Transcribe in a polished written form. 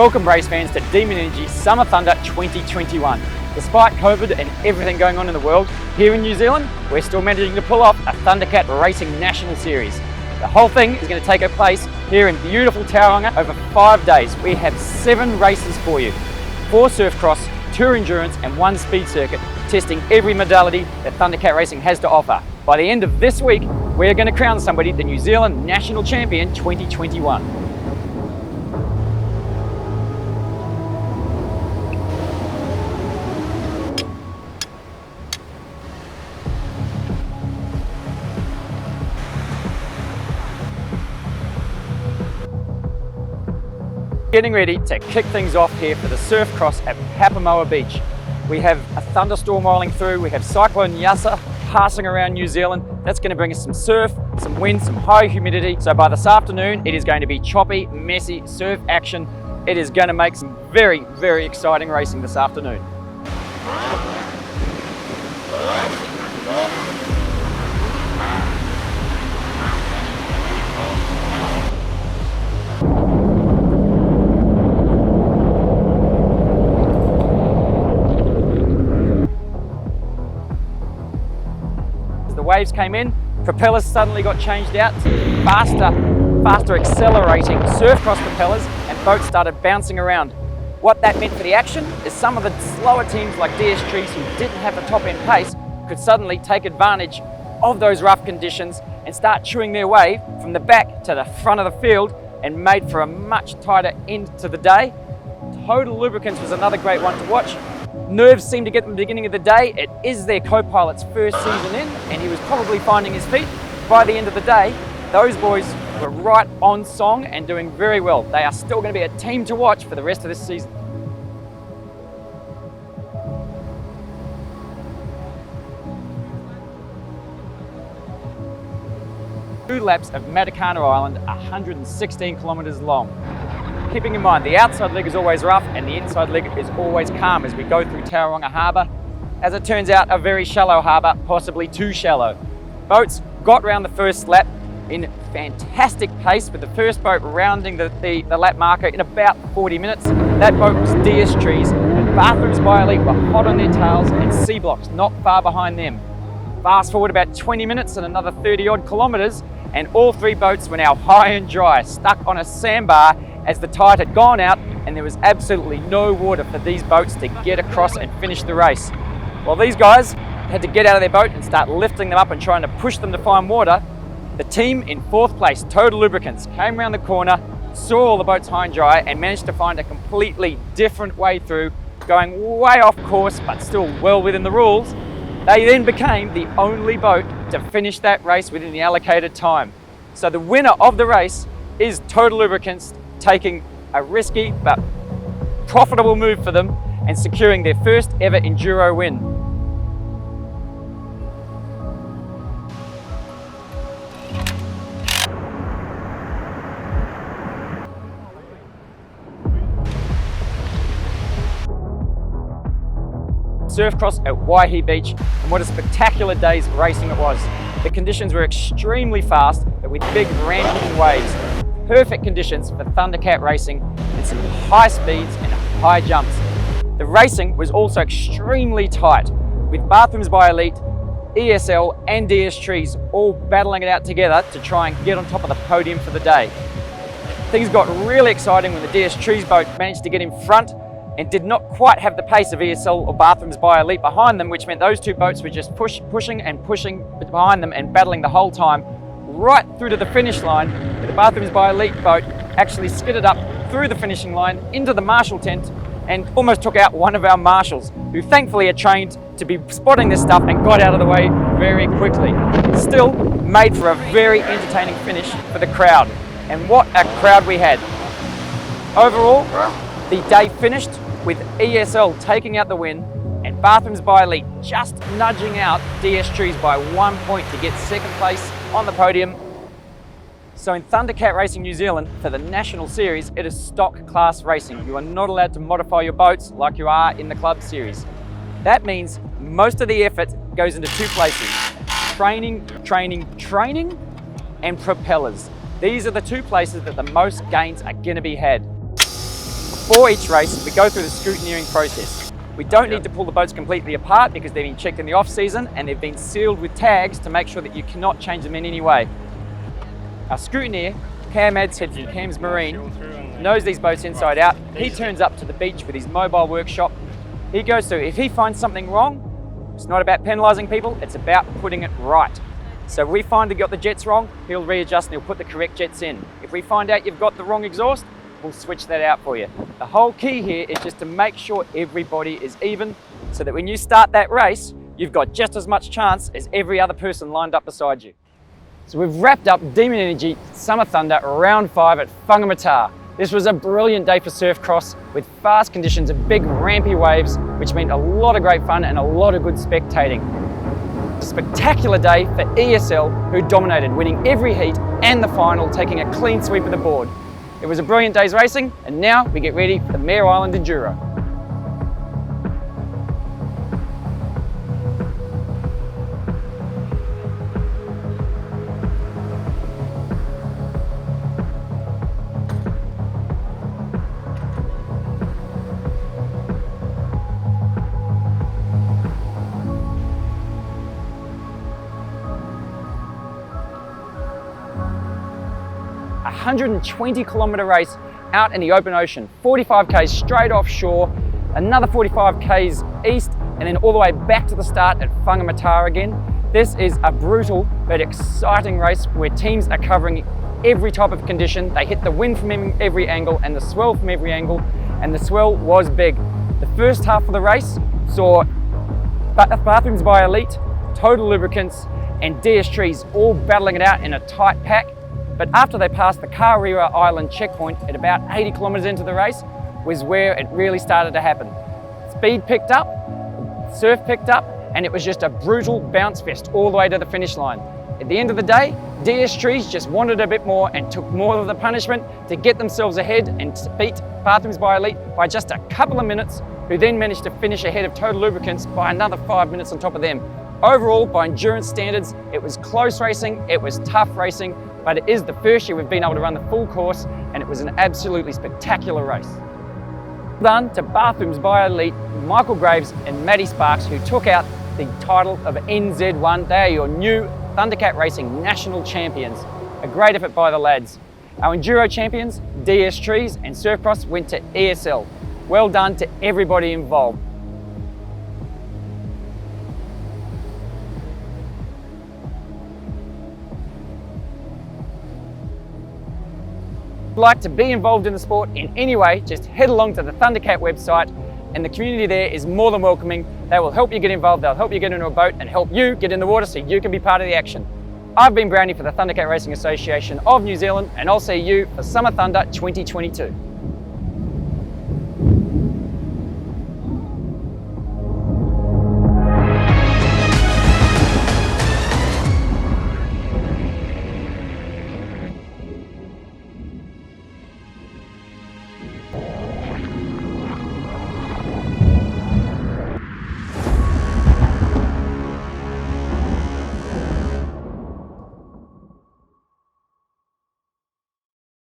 Welcome race fans to Demon Energy Summer Thunder 2021. Despite COVID and everything going on in the world, here in New Zealand, we're still managing to pull off a Thundercat Racing National Series. The whole thing is going to take place here in beautiful Tauranga over 5 days. We have 7 races for you. 4 surf cross, 2 endurance and 1 speed circuit, testing every modality that Thundercat Racing has to offer. By the end of this week, we're going to crown somebody the New Zealand National Champion 2021. Getting ready to kick things off here for the surf cross at Papamoa Beach. We have a thunderstorm rolling through, we have Cyclone Yasa passing around New Zealand. That's going to bring us some surf, some wind, some high humidity. So by this afternoon, it is going to be choppy, messy surf action. It is going to make some very, very exciting racing this afternoon. Waves came in, propellers suddenly got changed out to faster accelerating surf cross propellers, and boats started bouncing around. What that meant for the action is some of the slower teams like DS Trees who didn't have the top end pace could suddenly take advantage of those rough conditions and start chewing their way from the back to the front of the field and made for a much tighter end to the day. Total Lubricants was another great one to watch. Nerves seemed to get them at the beginning of the day. It is their co-pilot's first season in, and he was probably finding his feet. By the end of the day, those boys were right on song and doing very well. They are still going to be a team to watch for the rest of this season. Two laps of Matakana Island, 116 kilometres long. Keeping in mind, the outside leg is always rough and the inside leg is always calm as we go through Tauranga Harbour. As it turns out, a very shallow harbour, possibly too shallow. Boats got round the first lap in fantastic pace, with the first boat rounding the lap marker in about 40 minutes. That boat was DS Trees, and Bathrooms by Elite were hot on their tails, and C Blocks not far behind them. Fast forward about 20 minutes and another 30 odd kilometres, and all 3 boats were now high and dry, stuck on a sandbar as the tide had gone out and there was absolutely no water for these boats to get across and finish the race. While these guys had to get out of their boat and start lifting them up and trying to push them to find water, the team in 4th place, Total Lubricants, came around the corner, saw all the boats high and dry and managed to find a completely different way through, going way off course but still well within the rules. They then became the only boat to finish that race within the allocated time. So the winner of the race is Total Lubricants, taking a risky but profitable move for them and securing their first ever Enduro win. Surf cross at Waihee Beach, and what a spectacular day's racing it was. The conditions were extremely fast, but with big ramping waves. Perfect conditions for Thundercat racing and some high speeds and high jumps. The racing was also extremely tight, with Bathrooms by Elite, ESL and DS Trees all battling it out together to try and get on top of the podium for the day. Things got really exciting when the DS Trees boat managed to get in front and did not quite have the pace of ESL or Bathrooms by Elite behind them, which meant those 2 boats were just pushing behind them and battling the whole time, right through to the finish line, where the Bathrooms by Elite boat actually skidded up through the finishing line into the marshal tent and almost took out one of our marshals, who thankfully are trained to be spotting this stuff and got out of the way very quickly. Still made for a very entertaining finish for the crowd, and what a crowd we had. Overall, the day finished with ESL taking out the win and Bathrooms by Elite just nudging out DS Trees by 1 point to get 2nd place on the podium. So in Thundercat Racing New Zealand, for the National Series, it is stock class racing. You are not allowed to modify your boats like you are in the Club Series. That means most of the effort goes into 2 places: training, and propellers. These are the 2 places that the most gains are going to be had. Before each race, we go through the scrutineering process. We don't need to pull the boats completely apart because they've been checked in the off season and they've been sealed with tags to make sure that you cannot change them in any way. Our scrutineer, Cam Adshead from Cam's Marine, knows these boats inside out. He turns up to the beach with his mobile workshop. He goes through, if he finds something wrong, it's not about penalising people, it's about putting it right. So if we find you've got the jets wrong, he'll readjust and he'll put the correct jets in. If we find out you've got the wrong exhaust, we'll switch that out for you. The whole key here is just to make sure everybody is even so that when you start that race, you've got just as much chance as every other person lined up beside you. So we've wrapped up Demon Energy Summer Thunder round 5 at Whangamata. This was a brilliant day for surf cross with fast conditions and big rampy waves, which meant a lot of great fun and a lot of good spectating. A spectacular day for ESL, who dominated, winning every heat and the final, taking a clean sweep of the board. It was a brilliant day's racing, and now we get ready for the Mare Island Enduro. A 120-kilometre race out in the open ocean, 45 k's straight offshore, another 45 k's east, and then all the way back to the start at Whangamata again. This is a brutal but exciting race where teams are covering every type of condition. They hit the wind from every angle and the swell from every angle, and the swell was big. The first half of the race saw Bathrooms by Elite, Total Lubricants, and DS Trees all battling it out in a tight pack. But after they passed the Kariwa Island checkpoint at about 80 kilometres into the race was where it really started to happen. Speed picked up, surf picked up, and it was just a brutal bounce fest all the way to the finish line. At the end of the day, DS Trees just wanted a bit more and took more of the punishment to get themselves ahead and beat Bathrooms by Elite by just a couple of minutes, who then managed to finish ahead of Total Lubricants by another 5 minutes on top of them. Overall, by endurance standards, it was close racing, it was tough racing, but it is the first year we've been able to run the full course, and it was an absolutely spectacular race. Well done to Bathrooms by Elite, Michael Graves and Maddie Sparks, who took out the title of NZ1. They are your new Thundercat Racing National Champions. A great effort by the lads. Our Enduro champions, DS Trees and Surfcross, went to ESL. Well done to everybody involved. If you'd like to be involved in the sport in any way, just head along to the Thundercat website, and the community there is more than welcoming. They will help you get involved, they'll help you get into a boat and help you get in the water so you can be part of the action. I've been Brownie for the Thundercat Racing Association of New Zealand, and I'll see you for Summer Thunder 2022.